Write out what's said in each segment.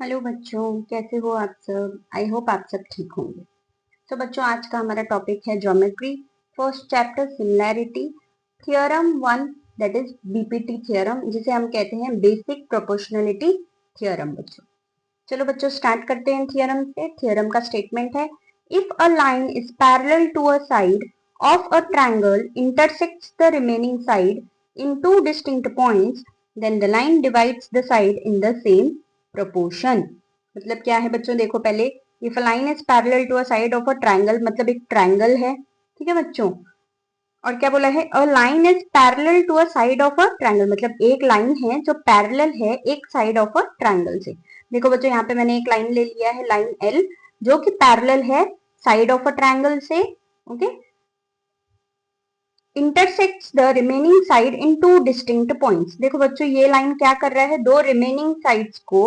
Hello बच्चों, कैसे हो आप सब। आई होप आप सब ठीक होंगे। तो बच्चों, आज का हमारा टॉपिक है geometry, first chapter similarity, theorem one, that is BPT theorem, जिसे हम कहते हैं बेसिक प्रोपोर्शनलिटी थ्योरम। बच्चों चलो बच्चों, स्टार्ट करते हैं थ्योरम से। थ्योरम का स्टेटमेंट है, if a line is parallel to a side of a triangle intersects the remaining side in two distinct points, then the line divides the side in the same proportion. मतलब क्या है बच्चों, देखो पहले, if a line is parallel to a side of a triangle, मतलब एक triangle है, ठीक है बच्चों। और क्या बोला है, a line is parallel to a side of a triangle, मतलब एक लाइन है जो पैरेलल है एक साइड ऑफ अ ट्रायंगल से। देखो बच्चों, यहाँ पे मैंने एक लाइन ले लिया है, लाइन एल, जो कि पैरेलल है साइड ऑफ अ ट्रायंगल से। Okay, intersects the remaining side in two distinct points. देखो बच्चों, ये लाइन क्या कर रहा है, दो रिमेनिंग साइड्स को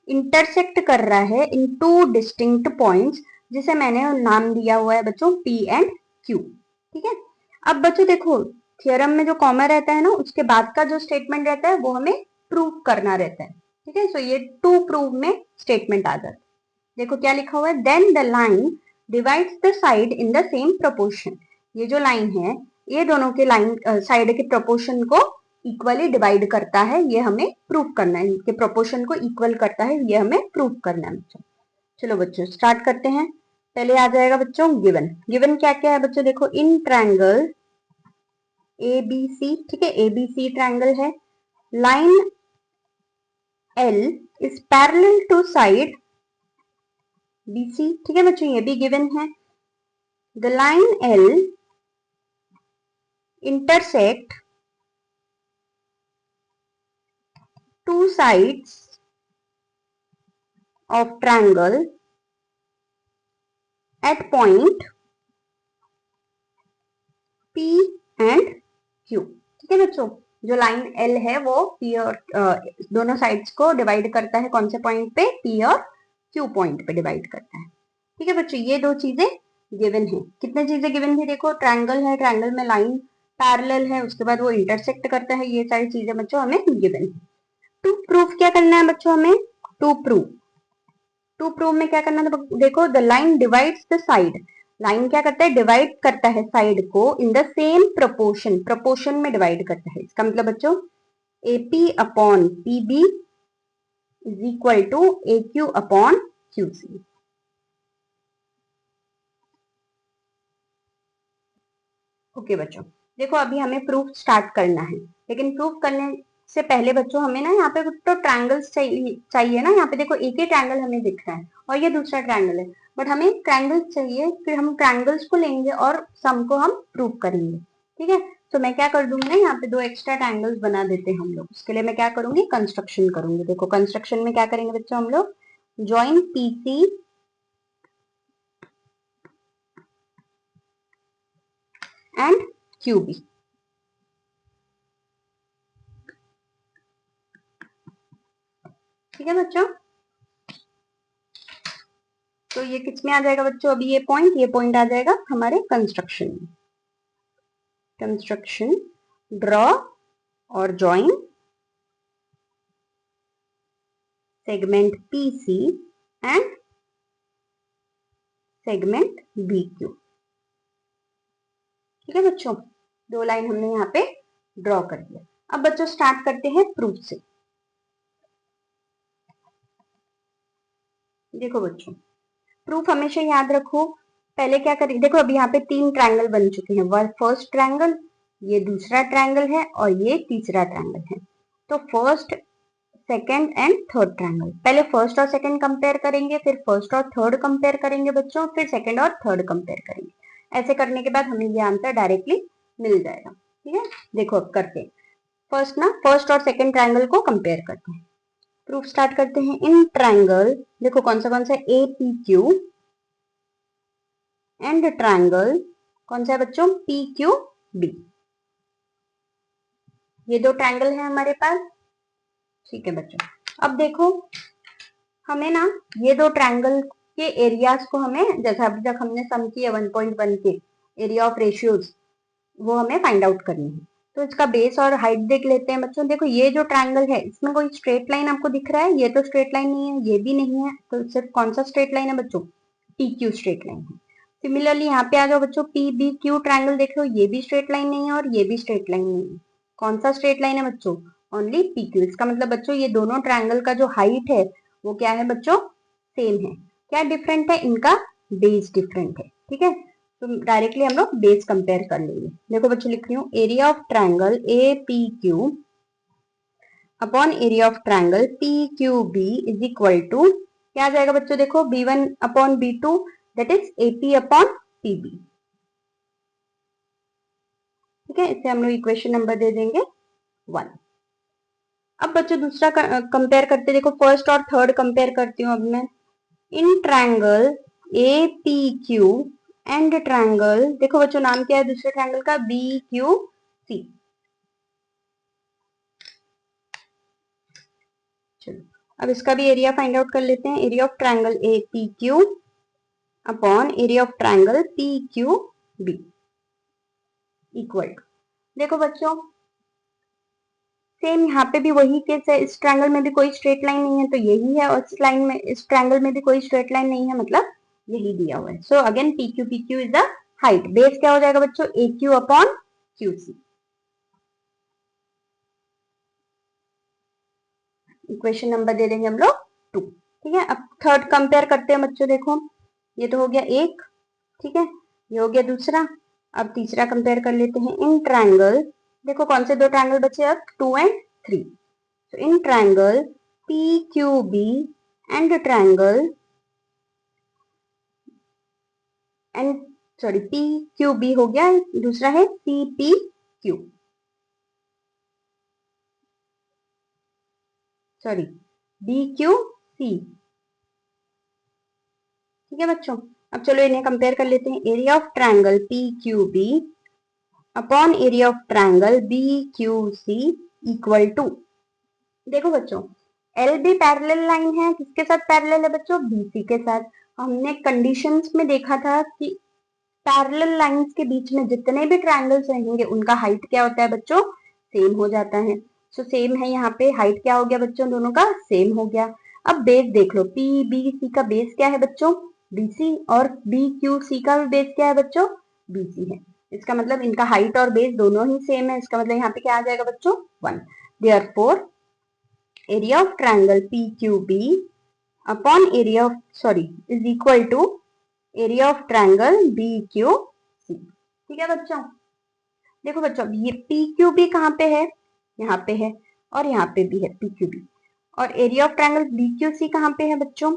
इंटरसेक्ट कर रहा है इन टू डिस्टिंक्ट पॉइंट्स, जिसे मैंने नाम दिया हुआ है बच्चों पी एंड क्यू। ठीक है। अब बच्चों देखो, थियरम में जो कॉमा रहता है ना, उसके बाद का जो स्टेटमेंट रहता है वो हमें प्रूव करना रहता है। ठीक है, सो ये टू प्रूव में स्टेटमेंट आ जाता है। देखो क्या लिखा हुआ है, then the line divides the side in the same proportion. ये जो लाइन है, ये दोनों के लाइन साइड के प्रोपोर्शन को इक्वली डिवाइड करता है, ये हमें प्रूव करना है। इनके प्रोपोर्शन को इक्वल करता है, ये हमें प्रूव करना है बच्चों। चलो बच्चों, स्टार्ट करते हैं। पहले आ जाएगा बच्चों गिवन। गिवन क्या क्या है बच्चों, देखो, in triangle A B C, ठीक है, ए बी सी ट्रायंगल है, line L is parallel to side B C. ठीक है बच्चों, ये भी गिवन है। The line L intersect two sides of triangle at point P and Q। ठीक है बच्चों, जो लाइन L है वो P और दोनों साइड्स को डिवाइड करता है, कौन से पॉइंट पे, P और Q पॉइंट पे डिवाइड करता है। ठीक है बच्चों, ये दो चीजें गिवन है। कितने चीजें गिवन थी, देखो, ट्रायंगल है, ट्रायंगल में लाइन पैरेलल है, उसके बाद वो इंटरसेक्ट करता है, ये सारी चीजें बच्चों हमें गिवन है। टू प्रूफ क्या करना है बच्चों हमें, टू प्रूव, टू प्रूव में क्या करना था, देखो, the line divides the side. Line क्या करता है, डिवाइड करता है साइड को in the same proportion, proportion में डिवाइड करता है। इसका मतलब बच्चों, AP upon PB is equal to AQ upon QC। Okay बच्चों, देखो अभी हमें प्रूफ स्टार्ट करना है, लेकिन प्रूफ करने से पहले बच्चों हमें ना यहाँ पे कुछ तो ट्रायंगल्स चाहिए ना। यहाँ पे देखो, एक ही ट्रायंगल हमें दिख रहा है और ये दूसरा ट्रायंगल है, बट हमें ट्रायंगल्स चाहिए, फिर हम ट्रायंगल्स को लेंगे और सम को हम प्रूव करेंगे। ठीक है, तो मैं क्या कर दूंगी ना, यहाँ पे दो एक्स्ट्रा ट्रायंगल्स बना देते हैं हम लोग। उसके लिए मैं क्या करूंगी, कंस्ट्रक्शन करूंगी। देखो कंस्ट्रक्शन में क्या करेंगे बच्चों हम लोग, ज्वाइन PC एंड QB। ठीक है बच्चों, तो ये किस में आ जाएगा बच्चों, अभी ये पॉइंट आ जाएगा हमारे कंस्ट्रक्शन में। कंस्ट्रक्शन, ड्रॉ और join segment PC and segment BQ। ठीक है बच्चों, दो लाइन हमने यहाँ पे ड्रॉ कर दिया। अब बच्चों स्टार्ट करते हैं प्रूफ से। देखो बच्चों, प्रूफ हमेशा याद रखो, पहले क्या करें, देखो अभी यहाँ पे तीन ट्रायंगल बन चुके हैं, वह फर्स्ट ट्रायंगल, ये दूसरा ट्रायंगल है और ये तीसरा ट्रायंगल है। तो first, second and third triangle, पहले फर्स्ट और सेकेंड कंपेयर करेंगे, फिर फर्स्ट और थर्ड कंपेयर करेंगे बच्चों, फिर सेकेंड और थर्ड कंपेयर करेंगे। ऐसे करने के बाद हमें ये आंसर डायरेक्टली मिल जाएगा। ठीक है, देखो अब करते हैं। फर्स्ट ना, फर्स्ट और सेकेंड ट्रायंगल को कंपेयर करते हैं। प्रूफ स्टार्ट करते हैं। इन ट्रायंगल, देखो कौन सा APQ एंड ट्रायंगल कौन सा है बच्चों, PQB। ये दो ट्रायंगल है हमारे पास। ठीक है बच्चों, अब देखो हमें ना ये दो ट्रायंगल के एरियाज को हमें, जैसा अभी तक हमने सम किया 1.1 के एरिया ऑफ रेशियोज, वो हमें फाइंड आउट करनी है। तो इसका बेस और हाइट देख लेते हैं बच्चों। देखो ये जो ट्रायंगल है इसमें कोई स्ट्रेट लाइन आपको दिख रहा है? ये तो स्ट्रेट लाइन नहीं है, ये भी नहीं है, तो सिर्फ कौन सा स्ट्रेट लाइन है बच्चों? पी क्यू स्ट्रेट लाइन है। सिमिलरली यहाँ पे आ जाओ बच्चों, पी बी क्यू ट्रायंगल देख लो, ये भी स्ट्रेट लाइन नहीं है और ये भी स्ट्रेट लाइन नहीं है। कौन सा स्ट्रेट लाइन है बच्चों? Only P Q. इसका मतलब बच्चों ये दोनों ट्रायंगल का जो हाइट है वो क्या है बच्चों? सेम है। क्या डिफरेंट है? इनका बेस डिफरेंट है। ठीक है, तो डायरेक्टली हम लोग बेस कंपेयर कर लेंगे। देखो बच्चों लिख रही हूँ, area of triangle A P Q upon area of triangle P Q B is equal to क्या आ जाएगा बच्चों? देखो B1 upon B2 that is AP upon PB। ठीक है, इसे हम लोग इक्वेशन नंबर दे देंगे 1। अब बच्चों दूसरा कंपेयर करते, देखो फर्स्ट और थर्ड कंपेयर करती हूँ अब मैं। In triangle APQ and triangle, देखो बच्चों नाम क्या है दूसरे ट्रायंगल का? BQC। चलो अब इसका भी एरिया फाइंड आउट कर लेते हैं। Area of triangle APQ upon area of triangle PQB equal to, देखो बच्चों सेम यहाँ पे भी वही केस है। इस ट्रायंगल में भी कोई स्ट्रेट लाइन नहीं है तो यही है, और इस लाइन में, इस ट्रायंगल में भी कोई स्ट्रेट लाइन नहीं है, मतलब यही दिया हुआ है। So again PQ is the height. Base क्या हो जाएगा बच्चों? AQ upon QC। Equation number दे देंगे हम लोग 2। ठीक है, अब थर्ड कंपेयर करते हैं बच्चों। देखो ये तो हो गया एक, ठीक है, ये हो गया दूसरा। अब तीसरा कंपेयर कर लेते हैं। इन ट्रायंगल, देखो कौन से दो ट्रायंगल बचे अब? 2 and 3। So in triangle PQB and triangle and sorry PQB हो गया, दूसरा है CPQ, सॉरी BQC। ठीक है बच्चों, अब चलो इन्हें कंपेयर कर लेते हैं। Area of triangle PQB upon area of triangle BQC equal to, देखो बच्चों एल भी पैरेलल लाइन है, किसके साथ पैरेलल है बच्चों? BC के साथ। हमने कंडीशंस में देखा था कि पैरेलल लाइंस के बीच में जितने भी ट्रायंगल्स रहेंगे उनका हाइट क्या होता है बच्चों? सेम हो जाता है। सो सेम है, यहाँ पे हाइट क्या हो गया बच्चों? दोनों का सेम हो गया। अब बेस देख लो, PBC का बेस क्या है बच्चों? BC, और BQC का भी बेस क्या है बच्चों? BC है। इसका मतलब इनका हाइट और बेस दोनों ही सेम है। इसका मतलब यहाँ पे क्या आ जाएगा बच्चों? 1। Therefore area of triangle PQB upon area of sorry is equal to area of triangle BQC। ठीक है बच्चों, देखो बच्चों ये PQB कहाँ पे है? यहाँ पे है, और यहाँ पे भी है PQB। और एरिया ऑफ ट्रायंगल BQC कहाँ पे है बच्चों?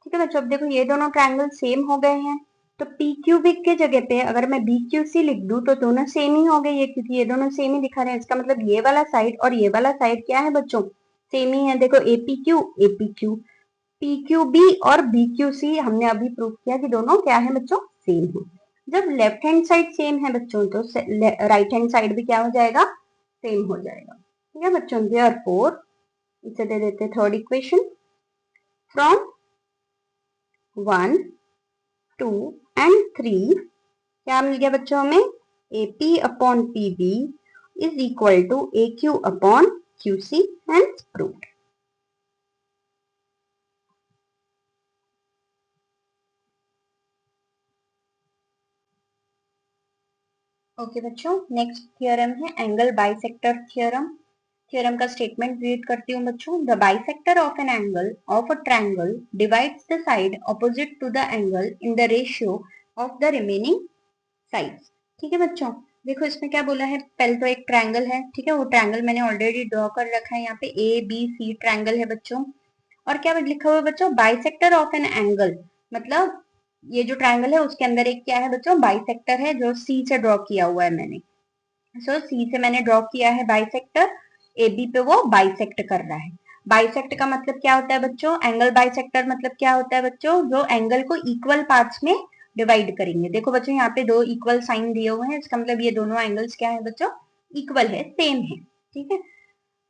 ठीक है बच्चों, अब देखो ये दोनों ट्रायंगल सेम हो गए हैं, तो PQB के जगह पे अगर मैं BQC लिख दूं तो दोनों सेम ही हो गए ये, क्योंकि ये दोनों सेम ही दिखा रहे हैं। इसका मतलब ये वाला साइड और ये वाला साइड क्या है बच्चों? सेम ही है। देखो APQ PQB और BQC हमने अभी प्रूव किया कि दोनों क्या है बच्चों? सेम है। जब लेफ्ट हैंड साइड सेम है बच्चों तो राइट हैंड साइड भी क्या हो जाएगा? सेम हो जाएगा। ठीक है बच्चों, देयरफॉर इसे दे देते हैं थर्ड इक्वेशन। फ्रॉम 1, 2 एंड 3 क्या मिल गया बच्चों हमें? AP upon PB is equal to AQ upon QC and proved. Okay बच्चों, नेक्स्ट थ्योरम है एंगल बाइसेक्टर थ्योरम। थ्योरम का स्टेटमेंट रीड करती हूँ बच्चों। The bisector of an angle of a triangle divides the side opposite to the angle in the ratio of the remaining sides. ठीक है बच्चों, देखो इसमें क्या बोला है। पहले तो एक ट्रायंगल है, ठीक है, वो ट्रायंगल मैंने ऑलरेडी ड्रॉ कर रखा है। यहाँ पे ABC ट्रायंगल है बच्चों, और क्या लिखा हुआ है बच्चों? बाइसेक्टर ऑफ एन एंगल, मतलब ये जो ट्रायंगल है उसके अंदर एक क्या है बच्चों? बाइसेक्टर है, जो C से ड्रॉ किया हुआ है मैंने। सो C से मैंने ड्रॉ किया है बाइसेक्टर, AB पे वो बाइसेक्ट कर रहा है। बाइसेक्ट का मतलब क्या होता है बच्चों? एंगल बाइसेक्टर मतलब क्या होता है बच्चों? जो एंगल को इक्वल पार्ट्स में डिवाइड करेंगे। देखो बच्चों यहाँ पे दो इक्वल साइन दिए हुए हैं, इसका मतलब ये दोनों एंगल्स क्या है बच्चों? इक्वल है, सेम है। ठीक है,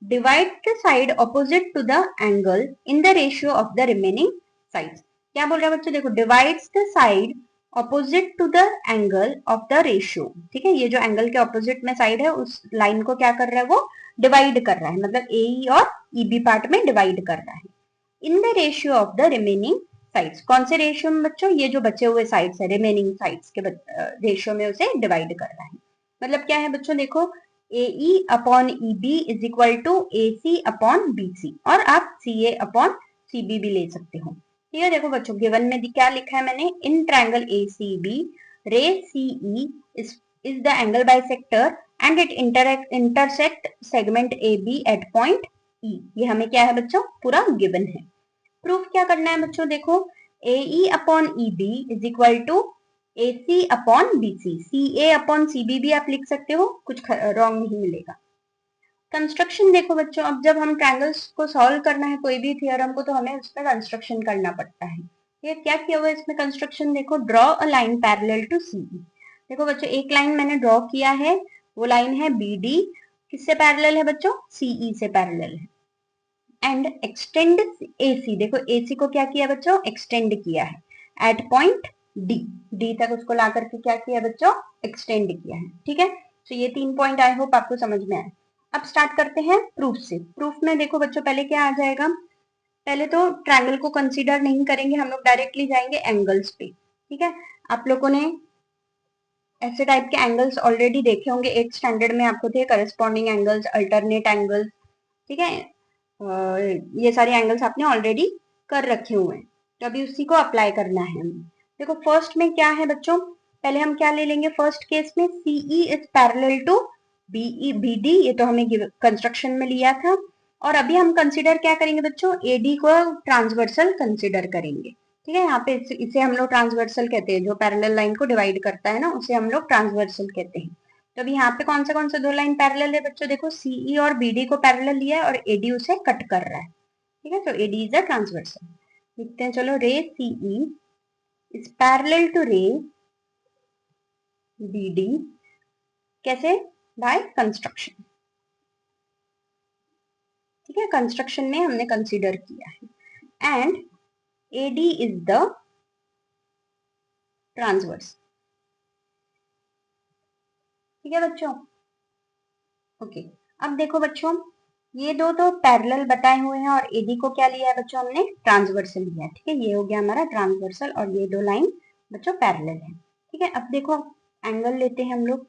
divide the side opposite to the angle in the ratio of the remaining sides. क्या बोल रहा है बच्चों? देखो divides the side opposite to the angle of the ratio. ठीक है, ये जो एंगल के ऑपोजिट में साइड है उस लाइन को क्या कर रहा है, वो डिवाइड कर रहा है, मतलब ए और ईबी पार्ट में डिवाइड कर रहा है। इन the ratio of the remaining sides, कौन से रेशियो में बच्चों, ये जो बचे हुए साइड्स है रिमेनिंग साइड्स के रेशियो में उसे डिवाइड कर रहा है। मतलब क्या है बच्चों, देखो A E upon E B is equal to A C upon B C, और आप सी ए अपॉन सी बी भी ले सकते हो। ठीक है, देखो बच्चों गिवन में क्या लिखा है मैंने, in triangle A C B ray C E is the angle bisector and it intersect segment A B at point E. ये हमें क्या है बच्चों, पूरा गिवन है। प्रूफ क्या करना है बच्चों, देखो A E upon E B is equal to A C upon B C, C A upon C B भी आप लिख सकते हो, कुछ रॉन्ग नहीं मिलेगा। कंस्ट्रक्शन देखो बच्चों, अब जब हम ट्रायंगल्स को सॉल्व करना है कोई भी थ्योरम को, तो हमें उसमें कंस्ट्रक्शन करना पड़ता है। ये क्या किया हुआ है इसमें कंस्ट्रक्शन, देखो draw a line parallel to C. देखो बच्चों एक लाइन मैंने ड्रॉ किया है, वो लाइन है बी डी, किससे पैरेलल है बच्चों, सीई से पैरेलल है। एंड एक्सटेंड ए सी, देखो ए सी को क्या किया बच्चों, एक्सटेंड किया है एट पॉइंट डी, डी तक उसको ला करके क्या किया बच्चों, एक्सटेंड किया है। ठीक है, तो ये 3 पॉइंट आई होप आपको समझ में आए। अब स्टार्ट करते हैं प्रूफ से। प्रूफ में देखो बच्चों पहले क्या आ जाएगा, पहले तो ट्रायंगल को कंसीडर नहीं करेंगे हम लोग, डायरेक्टली जाएंगे एंगल्स पे। ठीक है, आप लोगों ने ऐसे टाइप के एंगल्स ऑलरेडी देखे होंगे, 8th स्टैंडर्ड में आपको थे करस्पॉन्डिंग एंगल्स, अल्टरनेट एंगल्स। ठीक है, ये सारे एंगल्स आपने ऑलरेडी कर रखे हुए हैं, तो अभी उसी को अप्लाई करना है हमें। देखो फर्स्ट में क्या है बच्चों, पहले हम क्या ले लेंगे, फर्स्ट केस में CE is parallel to BE BD, ये तो हमें कंस्ट्रक्शन में लिया था। और अभी हम कंसिडर क्या करेंगे बच्चों, एडी को ट्रांसवर्सल कंसिडर करेंगे। ठीक है, यहाँ पे इसे हम लोग ट्रांसवर्सल कहते हैं, जो पैरेलल लाइन को डिवाइड करता है ना, उसे हम लोग ट्रांसवर्सल कहते हैं। तो अभी यहाँ पे कौन से दो लाइन पैरेलल है बच्चों, देखो सीई और बीडी को पैरेलल लिया है और एडी उसे कट कर रहा है। ठीक है, तो एडी इज अ ट्रांसवर्सल। लिखते हैं चलो, ray CE is parallel to ray BD, कैसे, बाय कंस्ट्रक्शन। ठीक है, कंस्ट्रक्शन में हमने कंसीडर किया है। And AD is the transverse. ठीक है बच्चों, ओके। अब देखो बच्चों, ये दो तो पैरेलल बताए हुए हैं और एडी को क्या लिया है बच्चों, हमने ट्रांसवर्सल लिया है। ठीक है, ये हो गया हमारा ट्रांसवर्सल और ये दो लाइन बच्चों पैरेलल है। ठीक है, अब देखो एंगल लेते हैं हम लोग,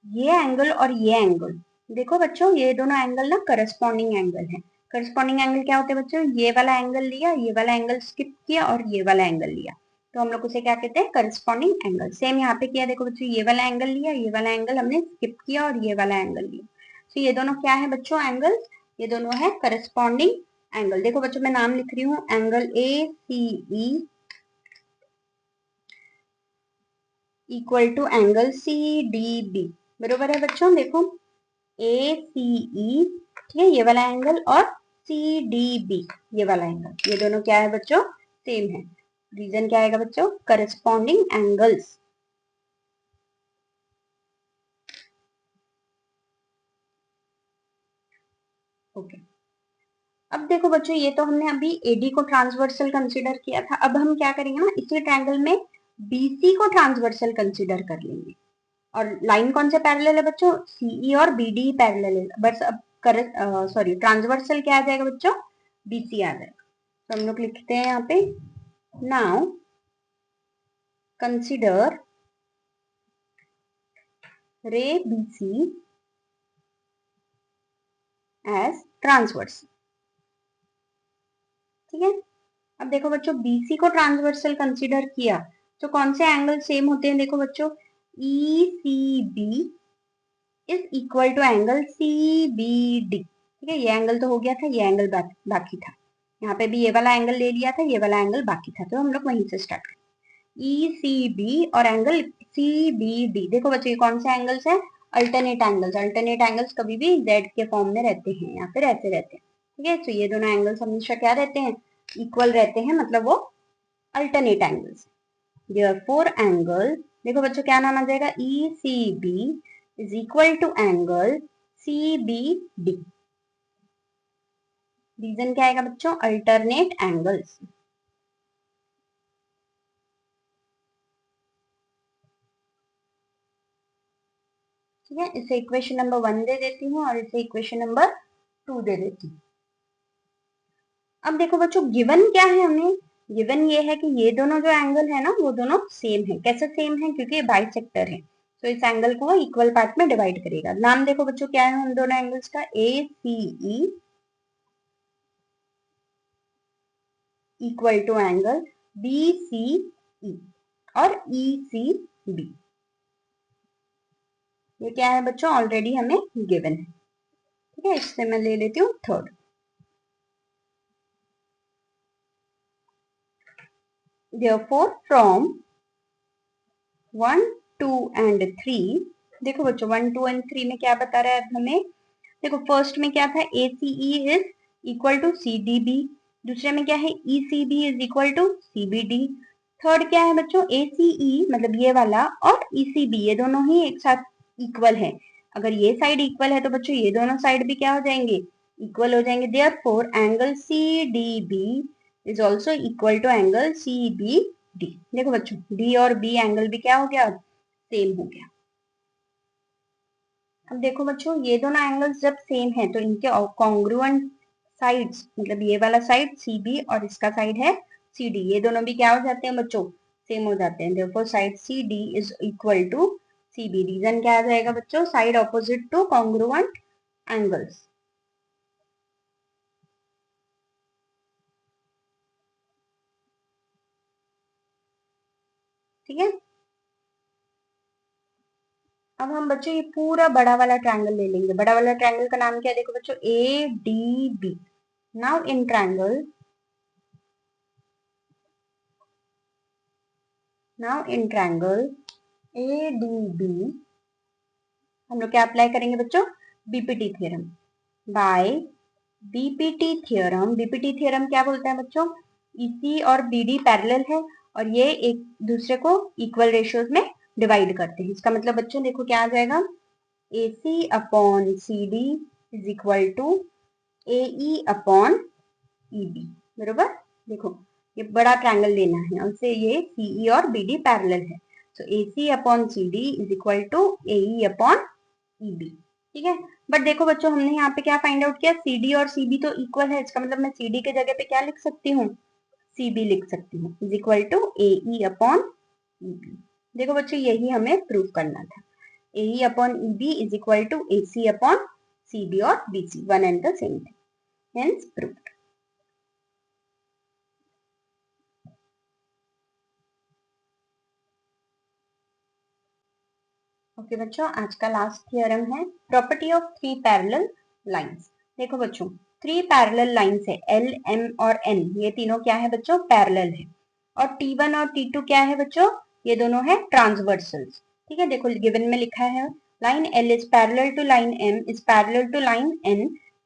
ये एंगल और ये एंगल, देखो बच्चों ये दोनों एंगल ना करस्पॉन्डिंग एंगल है। करस्पॉन्डिंग एंगल क्या होते हैं बच्चों, ये वाला एंगल लिया, ये वाला एंगल स्किप किया और ये वाला एंगल लिया, तो हम लोग उसे क्या कहते हैं, करस्पॉन्डिंग एंगल। सेम यहाँ पे किया, देखो बच्चों ये वाला एंगल लिया, ये वाला एंगल हमने स्किप किया और ये वाला एंगल लिया, तो ये दोनों क्या है बच्चों, एंगल, ये दोनों है करस्पॉन्डिंग एंगल। देखो बच्चों मैं नाम लिख रही हूँ, angle A C E equal to angle C D B, बरोबर है बच्चों। देखो ए सी ई, ठीक है, ये वाला एंगल, और सी डी बी ये वाला एंगल, ये दोनों क्या है बच्चों, सेम है। रीजन क्या आएगा बच्चों, करस्पॉन्डिंग एंगल्स। ओके, अब देखो बच्चों ये तो हमने अभी एडी को ट्रांसवर्सल कंसीडर किया था, अब हम क्या करेंगे ना, इसी ट्रायंगल में बीसी को ट्रांसवर्सल कंसीडर कर लेंगे। और लाइन कौन से पैरेलल है बच्चों, सीई और बीडी पैरेलल है, बस अब कर सॉरी ट्रांसवर्सल क्या आ जाएगा बच्चों, बीसी आ जाएगा। तो हम लोग लिखते हैं यहाँ पे, नाउ कंसीडर रे बीसी एज ट्रांसवर्स। ठीक है, अब देखो बच्चों बीसी को ट्रांसवर्सल कंसीडर किया, तो कौन से एंगल सेम होते हैं, देखो बच्चों E C B is equal to angle C B D. ठीक है, ये एंगल तो हो गया था, ये एंगल बाकी था, यहाँ पे भी ये वाला एंगल ले लिया था, ये वाला एंगल बाकी था, तो हम लोग वहीं से स्टार्ट करें। ई सी बी और एंगल सी बी डी, देखो बच्चों ये कौन से एंगल्स हैं, अल्टरनेट एंगल्स। अल्टरनेट एंगल्स कभी भी जेड के फॉर्म में रहते हैं या फिर ऐसे रहते हैं। ठीक है, तो ये दोनों एंगल्स हमेशा क्या रहते हैं, इक्वल रहते हैं, मतलब वो अल्टरनेट एंगल्स। therefore एंगल, देखो बच्चों क्या नाम आ जाएगा, E C B is equal to angle C B D. Reason क्या आएगा बच्चों, अल्टरनेट एंगल्स। ठीक है, इसे इक्वेशन नंबर 1 दे देती हूँ और इसे इक्वेशन नंबर 2 दे देती हूँ। अब देखो बच्चों, गिवन क्या है हमें? गिवन ये है कि ये दोनों जो एंगल है ना, वो दोनों सेम है। कैसे सेम है? क्योंकि ये बाइसेक्टर है, तो इस एंगल को वो इक्वल पार्ट में डिवाइड करेगा। नाम देखो बच्चों क्या है उन दोनों एंगल्स का? A C E equal to angle B C E और ई सी बी। ये क्या है बच्चों? ऑलरेडी हमें गिवन है। ठीक है, इससे मैं ले लेती हूँ थर्ड। Therefore, from 1, 2 and 3, देखो बच्चों 1, 2 and 3 में क्या बता रहा है अब हमें? देखो फर्स्ट में क्या था? ACE is equal to CDB। दूसरे में क्या है? ECB is equal to CBD। Third क्या है बच्चों? ACE मतलब ये वाला और ECB ये दोनों ही एक साथ इक्वल है। अगर ये साइड इक्वल है तो बच्चों ये दोनों साइड भी क्या हो जाएंगे? इक्वल हो जाएंगे। Therefore angle CDB is also equal to angle CBD। देखो बच्चों D और B एंगल भी क्या हो गया? सेम हो गया। अब देखो बच्चों, ये दोनों एंगल्स जब सेम है तो इनके कॉन्ग्रुएंट साइड्स, मतलब ये वाला साइड CB और इसका साइड है CD, ये दोनों भी क्या हो जाते हैं बच्चों? सेम हो जाते हैं। देखो side CD is equal to CB। Reason क्या आ जाएगा बच्चों? Side opposite to congruent angles. ठीक है, अब हम बच्चों ये पूरा बड़ा वाला ट्रायंगल ले लेंगे। बड़ा वाला ट्रायंगल का नाम क्या है? देखो बच्चों ADB। Now in triangle, ADB हम लोग क्या अप्लाई करेंगे बच्चों? BPT theorem. By BPT theorem, BPT theorem क्या बोलते हैं बच्चों? ईसी और बीडी पैरेलल है और ये एक दूसरे को इक्वल रेशियोज में डिवाइड करते हैं। इसका मतलब बच्चों देखो क्या आ जाएगा? AC upon CD is equal to AE upon EB। बरोबर? देखो ये बड़ा ट्रायंगल लेना है और उससे ये CE और BD पैरेलल है, so AC upon CD is equal to AE upon EB। ठीक है, बट देखो बच्चों हमने यहाँ पे क्या फाइंड आउट किया? CD और CB तो इक्वल है, इसका मतलब मैं CD के जगह पे क्या लिख सकती हूँ? CB लिख सकती हूँ is equal to AE upon EB। देखो बच्चों यही हमें प्रूव करना था। AE upon EB is equal to AC upon CB और BC, one and the same thing, hence proved. Okay बच्चों, आज का लास्ट थ्योरम है property of three parallel lines. देखो बच्चों, थ्री पैरेलल लाइंस है L, M और N, ये तीनों क्या है बच्चों? पैरेलल है। और T1 और T2 क्या है बच्चों? ये दोनों है ट्रांसवर्सल्स। ठीक है, देखो गिवन में लिखा है line L is parallel to line M is parallel to line N,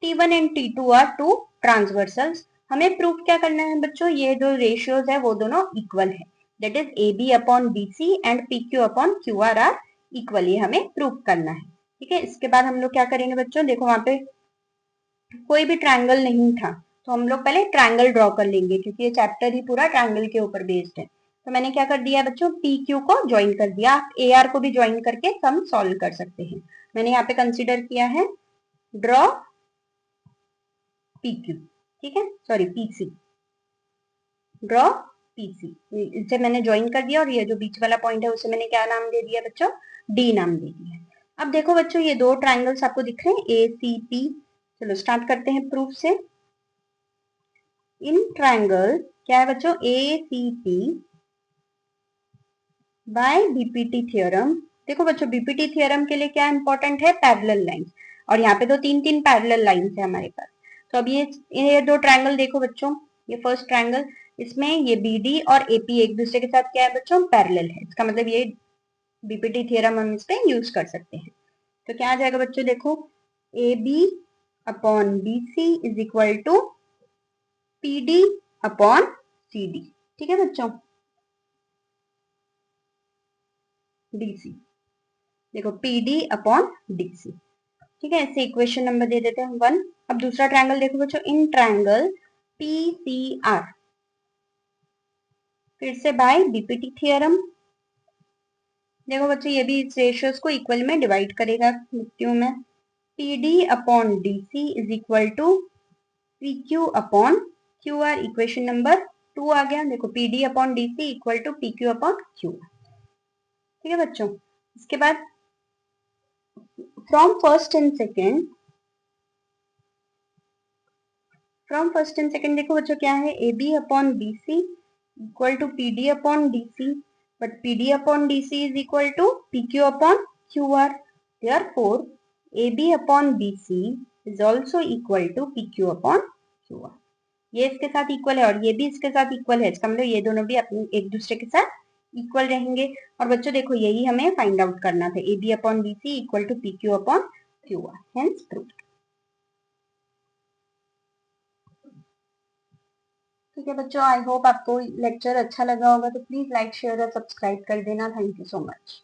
T1 and T2 are two transversals. हमें प्रूफ क्या करना है बच्चों? ये जो रेशियोज है वो दोनों इक्वल है, that is AB upon BC and PQ upon QR are equally, हमें प्रूव करना है। ठीक है, इसके बाद हम लोग क्या करेंगे बच्चों? देखो वहां पे कोई भी ट्रायंगल नहीं था तो हम लोग पहले ट्रायंगल ड्रॉ कर लेंगे, क्योंकि ये चैप्टर ही पूरा ट्रायंगल के ऊपर बेस्ड है। तो मैंने क्या कर दिया बच्चों? PQ को ज्वाइन कर दिया। आप AR को भी ज्वाइन करके सम सॉल्व कर सकते हैं। मैंने यहाँ पे कंसिडर किया है ड्रॉ PQ। ठीक है, सॉरी PC, ड्रॉ PC, इसे मैंने ज्वाइन कर दिया और ये जो बीच वाला पॉइंट है उसे मैंने क्या नाम दे दिया बच्चों? D नाम दे दिया। अब देखो बच्चों ये दो ट्राइंगल्स आपको दिख रहे हैं ACP। चलो स्टार्ट करते हैं प्रूफ से। इन ट्राइंगल क्या है बच्चों? ACP by BPT theorem. देखो बच्चों बीपीटी थ्योरम के लिए क्या इंपॉर्टेंट है? पैरेलल लाइंस, और यहाँ पे तो तीन तीन पैरेलल लाइंस है हमारे पास। तो अब ये दो ट्राइंगल देखो बच्चों, ये फर्स्ट ट्राइंगल, इसमें ये BD और AP एक दूसरे के साथ क्या है बच्चों? पैरेलल है। इसका मतलब ये बीपीटी थ्योरम हम इस पे यूज कर सकते हैं। तो क्या आ जाएगा बच्चों? देखो AB upon BC is equal to PD upon CD। ठीक है बच्चों, DC, देखो PD अपॉन DC। ठीक है, ऐसे इक्वेशन नंबर दे देते हैं 1। अब दूसरा ट्रायंगल देखो बच्चों, इन ट्रायंगल PCR, फिर से बाय बीपीटी थ्योरम। देखो बच्चों ये भी इस रेशियोज को इक्वल में डिवाइड करेगा, लिखती हूँ मैं। P D upon D C is equal to P Q upon Q R. Equation number 2 आ गया। देखो P D upon D C equal to P Q upon Q R. ठीक है बच्चों, इसके बाद फ्रॉम फर्स्ट एंड सेकेंड, देखो बच्चों क्या है, A B upon B C equal to P D upon D C, but P D upon D C is equal to P Q upon Q R. Therefore A B upon B C is also equal to P Q upon Q R. ये इसके साथ equal है और ये भी इसके साथ equal है, इसका मतलब ये दोनों भी अपने एक दूसरे के साथ इक्वल रहेंगे। और बच्चों देखो यही हमें फाइंड आउट करना था, A B upon B C equal to P Q upon Q R, hence proved. ठीक है बच्चों, आई होप आपको लेक्चर अच्छा लगा होगा, तो प्लीज लाइक शेयर और सब्सक्राइब कर देना। Thank you so much.